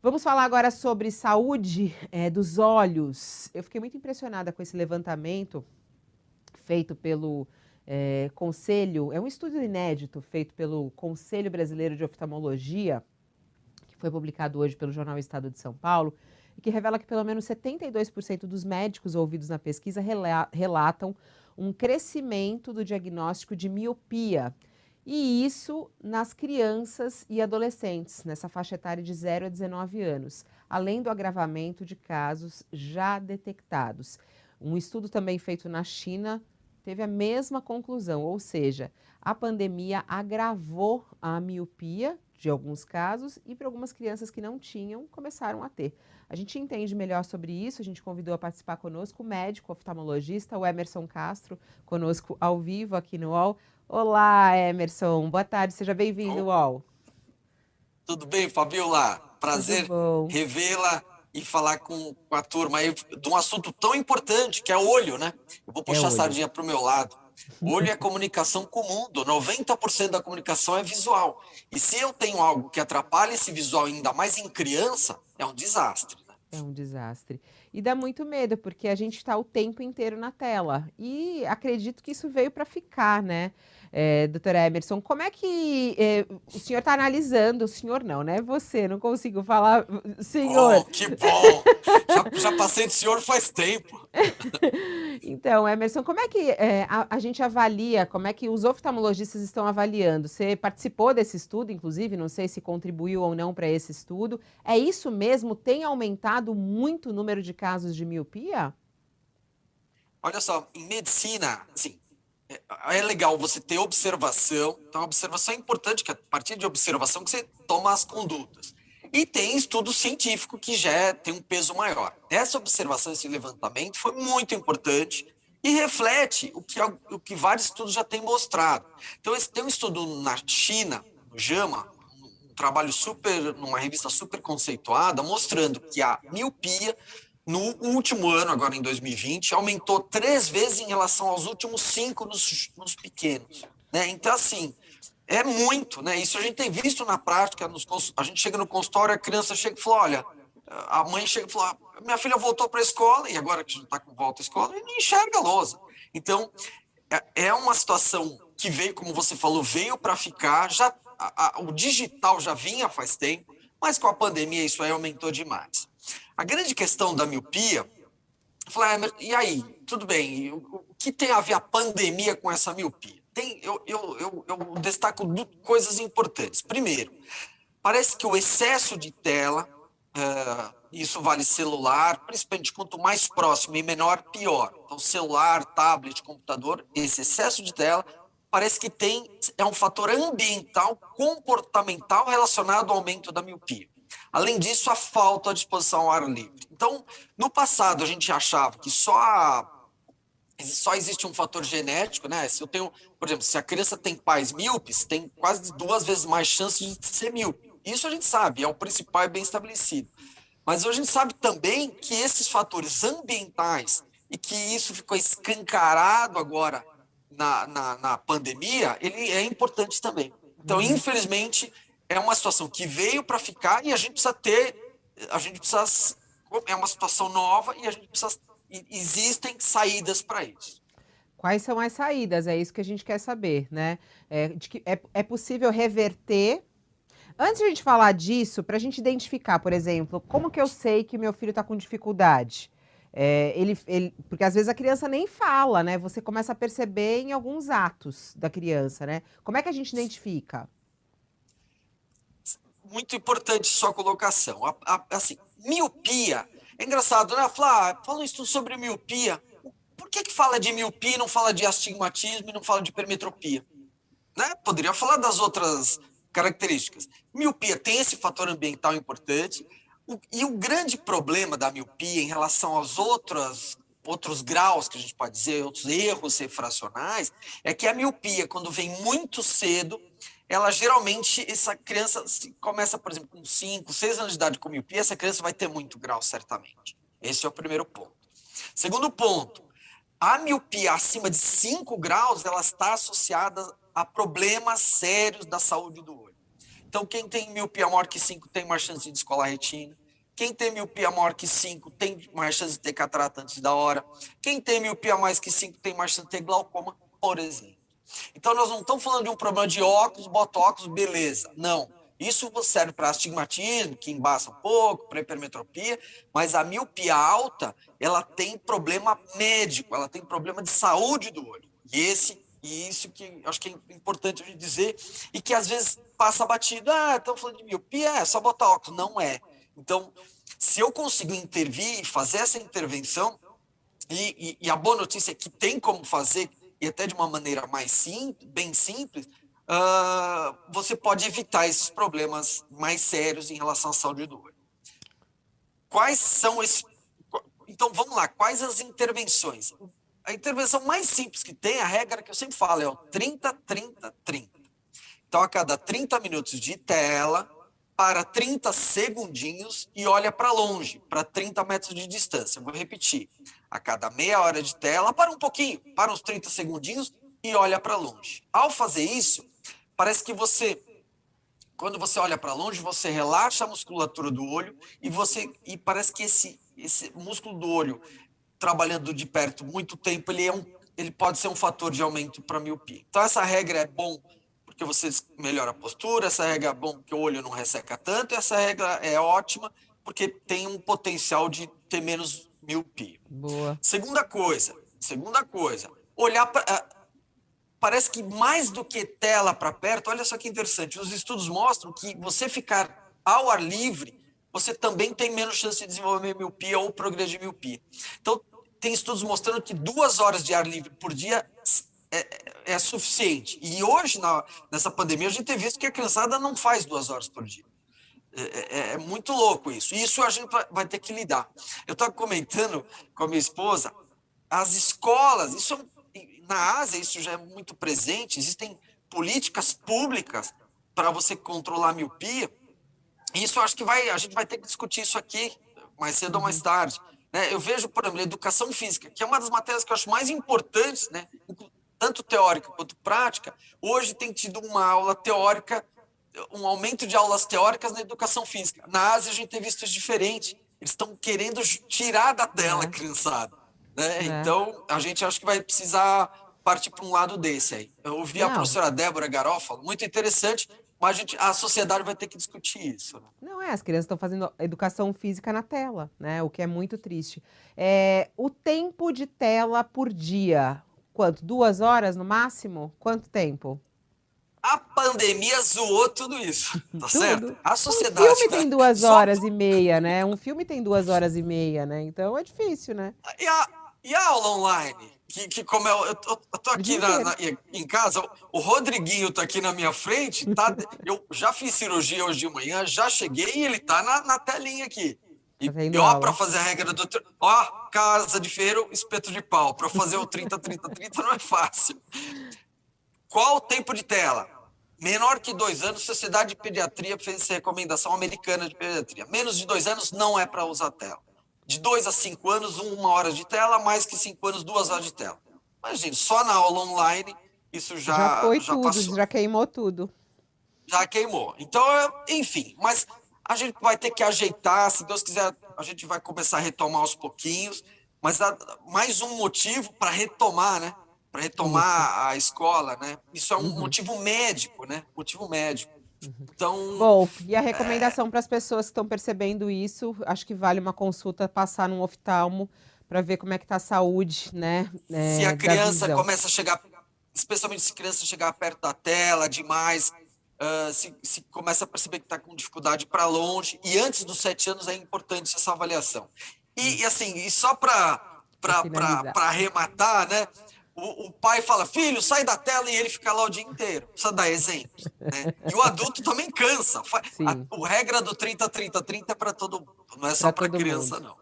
Vamos falar agora sobre saúde dos olhos. Eu fiquei muito impressionada com esse levantamento feito pelo Conselho, é um estudo inédito feito pelo Conselho Brasileiro de Oftalmologia, que foi publicado hoje pelo jornal Estado de São Paulo, e que revela que pelo menos 72% dos médicos ouvidos na pesquisa relatam um crescimento do diagnóstico de miopia. E isso nas crianças e adolescentes, nessa faixa etária de 0 a 19 anos, além do agravamento de casos já detectados. Um estudo também feito na China teve a mesma conclusão, ou seja, a pandemia agravou a miopia de alguns casos e para algumas crianças que não tinham, começaram a ter. A gente entende melhor sobre isso, a gente convidou a participar conosco o médico oftalmologista, o Emerson Castro, conosco ao vivo aqui no UOL. Olá, Emerson, boa tarde, seja bem-vindo, UOL. Tudo bem, Fabiola? Tudo Prazer bom. revê-la e falar com a turma aí de um assunto tão importante, que é o olho, né? Eu vou puxar a Olho. sardinha para o meu lado. Olho é comunicação com o mundo, 90% da comunicação é visual. E se eu tenho algo que atrapalha esse visual, ainda mais em criança, é um desastre. É um desastre. E dá muito medo, porque a gente está o tempo inteiro na tela. E acredito que isso veio para ficar, né, doutora Emerson? Como é que o senhor está analisando? O senhor não, né? Você, não consigo falar. Senhor. Oh, que bom! Já passei de senhor faz tempo. Então, Emerson, como é que a gente avalia, como é que os oftalmologistas estão avaliando? Você participou desse estudo, inclusive, não sei se contribuiu ou não para esse estudo. É isso mesmo? Tem aumentado muito o número de casos de miopia? Olha só, em medicina, assim, é legal você ter observação. Então, a observação é importante, que a partir de observação que você toma as condutas. E tem estudo científico que já tem um peso maior. Essa observação, esse levantamento foi muito importante e reflete o que vários estudos já têm mostrado. Então, tem um estudo na China, no JAMA, um trabalho super, numa revista super conceituada, mostrando que a miopia no último ano, agora em 2020, aumentou 3 vezes em relação aos últimos 5 nos pequenos. Né? Então, assim, é muito, né? Isso a gente tem visto na prática. A gente chega no consultório, a criança chega e fala: olha, a mãe chega e fala: minha filha voltou para a escola, e agora que a gente está com volta à escola, e não enxerga a lousa. Então, é uma situação que veio, como você falou, veio para ficar. O digital já vinha faz tempo, mas com a pandemia isso aí aumentou demais. A grande questão da miopia, eu falei, e aí, tudo bem, o que tem a ver a pandemia com essa miopia? Eu destaco coisas importantes. Primeiro, parece que o excesso de tela, isso vale celular, principalmente quanto mais próximo e menor, pior. Então, celular, tablet, computador, esse excesso de tela parece que é um fator ambiental, comportamental relacionado ao aumento da miopia. Além disso, a falta de exposição ao ar livre. Então, no passado, a gente achava que só existe um fator genético, né? Se eu tenho, por exemplo, se a criança tem pais míopes, tem quase 2 vezes mais chance de ser míope. Isso a gente sabe, é o principal e bem estabelecido. Mas hoje a gente sabe também que esses fatores ambientais e que isso ficou escancarado agora na pandemia, ele é importante também. Então, infelizmente, é uma situação que veio para ficar e é uma situação nova e existem saídas para isso. Quais são as saídas? É isso que a gente quer saber, né? É possível reverter. Antes de a gente falar disso, para a gente identificar, por exemplo, como que eu sei que meu filho está com dificuldade? Porque às vezes a criança nem fala, né? Você começa a perceber em alguns atos da criança, né? Como é que a gente identifica? Muito importante sua colocação. Assim, miopia, é engraçado, né? Fala isso sobre miopia. Por que fala de miopia e não fala de astigmatismo e não fala de hipermetropia? Né? Poderia falar das outras características. Miopia tem esse fator ambiental importante, e o grande problema da miopia em relação aos outros graus, que a gente pode dizer, outros erros refracionais, é que a miopia, quando vem muito cedo, ela geralmente, essa criança começa, por exemplo, com 5, 6 anos de idade com miopia, essa criança vai ter muito grau, certamente. Esse é o primeiro ponto. Segundo ponto, a miopia acima de 5 graus, ela está associada a problemas sérios da saúde do olho. Então, quem tem miopia maior que 5 tem mais chance de descolar a retina. Quem tem miopia maior que 5 tem mais chance de ter catarata antes da hora. Quem tem miopia mais que 5 tem mais chance de ter glaucoma, por exemplo. Então, nós não estamos falando de um problema de óculos, bota óculos, beleza. Não. Isso serve para astigmatismo, que embaça um pouco, para hipermetropia, mas a miopia alta, ela tem problema médico, ela tem problema de saúde do olho. E isso que acho que é importante a gente dizer, e que às vezes passa batido. Estão falando de miopia, é só botar óculos. Não é. Então, se eu consigo intervir e fazer essa intervenção, e a boa notícia é que tem como fazer, e até de uma maneira mais simples, bem simples, você pode evitar esses problemas mais sérios em relação à saúde do olho. Quais são esses... Então, vamos lá. Quais as intervenções? A intervenção mais simples que tem, a regra que eu sempre falo, é o 30, 30, 30. Então, a cada 30 minutos de tela, para 30 segundinhos e olha para longe, para 30 metros de distância. Eu vou repetir. A cada meia hora de tela, para um pouquinho, para uns 30 segundinhos e olha para longe. Ao fazer isso, parece que quando você olha para longe, você relaxa a musculatura do olho e parece que esse músculo do olho, trabalhando de perto muito tempo, ele pode ser um fator de aumento para a miopia. Então, essa regra é bom porque você melhora a postura, essa regra é bom porque o olho não resseca tanto, e essa regra é ótima porque tem um potencial de ter menos miopia. Boa. Segunda coisa, olhar para... Parece que mais do que tela para perto, olha só que interessante, os estudos mostram que você ficar ao ar livre, você também tem menos chance de desenvolver miopia ou progredir miopia. Então, tem estudos mostrando que 2 horas de ar livre por dia é suficiente. E hoje, nessa pandemia, a gente tem visto que a criançada não faz 2 horas por dia. É muito louco isso. E isso a gente vai ter que lidar. Eu estava comentando com a minha esposa, as escolas, na Ásia isso já é muito presente, existem políticas públicas para você controlar a miopia. E isso acho que a gente vai ter que discutir isso aqui mais cedo ou mais tarde. Né? Eu vejo, por exemplo, a educação física, que é uma das matérias que eu acho mais importantes, né? Tanto teórica quanto prática. Hoje tem tido uma aula teórica, um aumento de aulas teóricas na educação física. Na Ásia a gente tem visto isso diferente. Eles estão querendo tirar da tela a criançada. Né? Então, a gente acho que vai precisar partir para um lado desse aí. Eu ouvi a professora Débora Garofalo, muito interessante, mas a sociedade vai ter que discutir isso. Né? Não, as crianças estão fazendo educação física na tela, né? O que é muito triste. O tempo de tela por dia, quanto? 2 horas no máximo? Quanto tempo? A pandemia zoou tudo isso, tá certo? A sociedade... Um filme tem 2 horas e meia, né? Um filme tem 2 horas e meia, né? Então é difícil, né? E a aula online? Que como eu tô aqui em casa, o Rodriguinho tá aqui na minha frente, tá? Eu já fiz cirurgia hoje de manhã, já cheguei e ele tá na telinha aqui. E para fazer a regra do... casa de ferreiro, espeto de pau. Para fazer o 30, 30, 30 não é fácil. Qual o tempo de tela? Menor que 2 anos, Sociedade de Pediatria fez essa recomendação americana de pediatria. Menos de 2 anos não é para usar tela. De 2 a 5 anos, 1 hora de tela, mais que 5 anos, 2 horas de tela. Imagina, só na aula online, isso já passou. Já queimou tudo. Já queimou. Então, enfim, mas a gente vai ter que ajeitar, se Deus quiser, a gente vai começar a retomar aos pouquinhos, mas mais um motivo para retomar, né? Para retomar a escola, né? Isso é um motivo médico, né? Motivo médico. Então, bom, e a recomendação para as pessoas que estão percebendo isso, acho que vale uma consulta, passar num oftalmo para ver como é que está a saúde, né? Se a criança começa a chegar, especialmente se a criança chegar perto da tela demais, se começa a perceber que está com dificuldade para longe, e antes dos 7 anos é importante essa avaliação. E assim, e só para arrematar, né? O pai fala, filho, sai da tela, e ele fica lá o dia inteiro. Precisa dar exemplo. Né? E o adulto também cansa. A regra do 30, 30, 30 é para todo mundo. Não é só para criança, não.